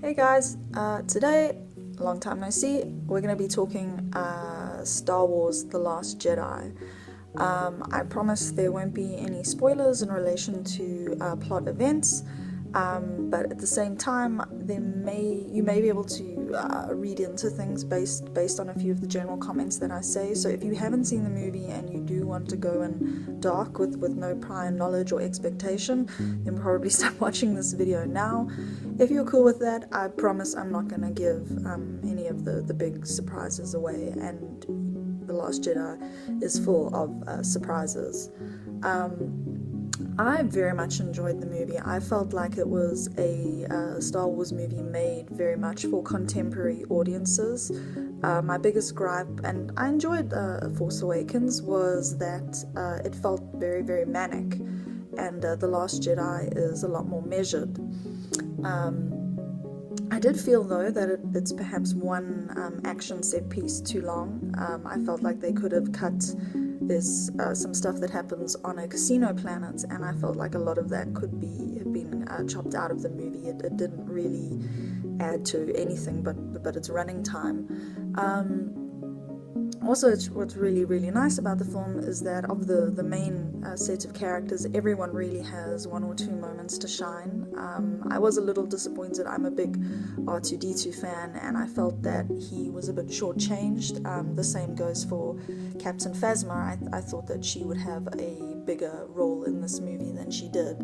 Hey guys, today, long time no see, we're going to be talking Star Wars The Last Jedi. I promise there won't be any spoilers in relation to plot events, but at the same time, you may be able to read into things based on a few of the general comments that I say. So if you haven't seen the movie and you do want to go in dark with no prior knowledge or expectation, then probably stop watching this video now. If you're cool with that, I promise I'm not going to give any of the big surprises away, and The Last Jedi is full of surprises. I very much enjoyed the movie. I felt like it was a Star Wars movie made very much for contemporary audiences. My biggest gripe, and I enjoyed Force Awakens, was that it felt very, very manic, and The Last Jedi is a lot more measured. I did feel though that it's perhaps one action set piece too long. I felt like they could have cut. There's some stuff that happens on a casino planet, and I felt like a lot of that could have been chopped out of the movie. It didn't really add to anything but its running time. Also, what's really, really nice about the film is that of the main set of characters, everyone really has one or two moments to shine. I was a little disappointed. I'm a big R2-D2 fan, and I felt that he was a bit shortchanged. The same goes for Captain Phasma. I thought that she would have a bigger role in this movie than she did.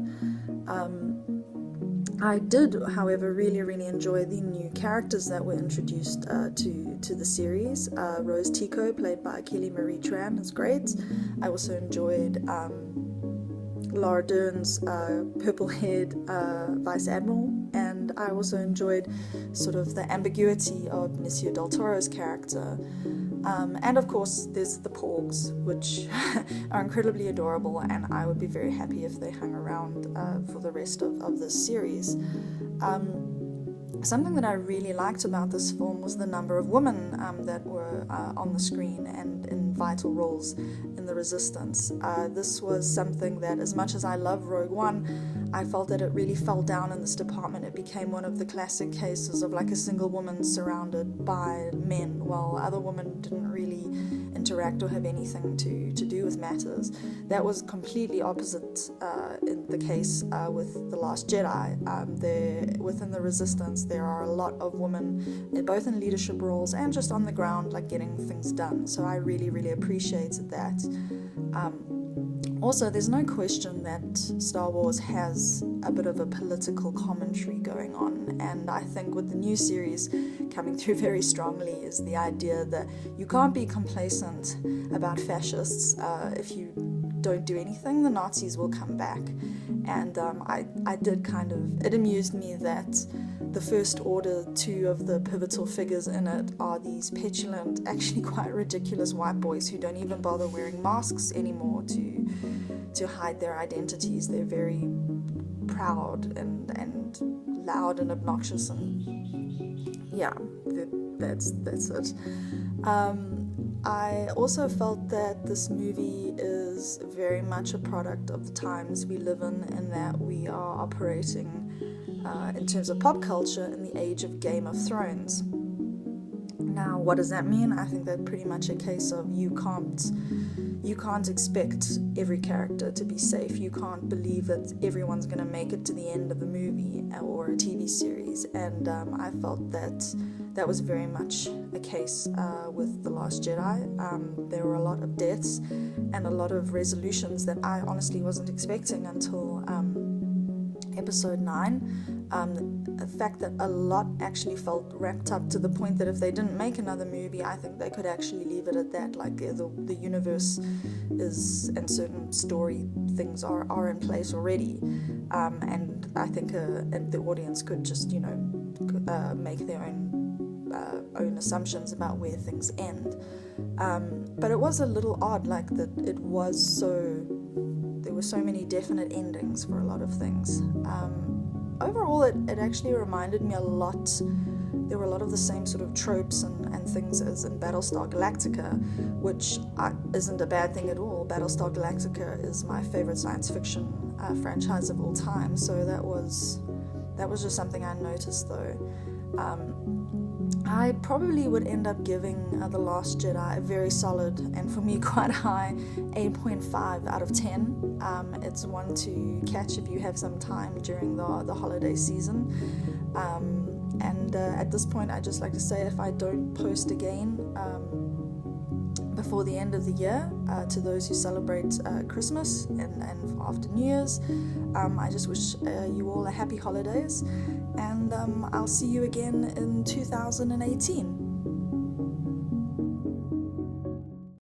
I did, however, really, really enjoy the new characters that were introduced to the series. Rose Tico, played by Kelly Marie Tran, is great. I also enjoyed Laura Dern's purple-haired Vice Admiral, and I also enjoyed sort of the ambiguity of Benicio del Toro's character. And of course, there's the Porgs, which are incredibly adorable, and I would be very happy if they hung around for the rest of this series. Something that I really liked about this film was the number of women that were on the screen and in vital roles in the Resistance. This was something that, as much as I love Rogue One, I felt that it really fell down in this department. It became one of the classic cases of like a single woman surrounded by men, while other women didn't really interact or have anything to do with matters. That was completely opposite in the case with The Last Jedi. Within the Resistance, there are a lot of women, both in leadership roles and just on the ground, like getting things done. So I really, really appreciated that. Also, there's no question that Star Wars has a bit of a political commentary going on, and I think with the new series coming through very strongly is the idea that you can't be complacent about fascists. If you don't do anything, the Nazis will come back. And I did it amused me that the First Order, two of the pivotal figures in it are these petulant, actually quite ridiculous white boys who don't even bother wearing masks anymore to hide their identities. They're very proud and loud and obnoxious, and yeah, that's it. I also felt that this movie is very much a product of the times we live in that we are operating in terms of pop culture in the age of Game of Thrones. Now, what does that mean? I think that's pretty much a case of you can't expect every character to be safe. You can't believe that everyone's going to make it to the end of a movie or a TV series, and I felt that was very much a case with The Last Jedi. There were a lot of deaths and a lot of resolutions that I honestly wasn't expecting until Episode 9. The fact that a lot actually felt wrapped up to the point that if they didn't make another movie, I think they could actually leave it at that. Like the universe is, and certain story things are in place already, and I think the audience could just make their own assumptions about where things end. But it was a little odd, like that it was there were so many definite endings for a lot of things. Overall, it actually reminded me a lot. There were a lot of the same sort of tropes and things as in Battlestar Galactica, which isn't a bad thing at all. Battlestar Galactica is my favorite science fiction franchise of all time, so that was That was just something I noticed though. I probably would end up giving The Last Jedi a very solid, and for me quite high, 8.5 out of 10. It's one to catch if you have some time during the holiday season. And at this point, I just like to say, if I don't post again before the end of the year, to those who celebrate Christmas and after New Year's, I just wish you all a happy holidays, and I'll see you again in 2018.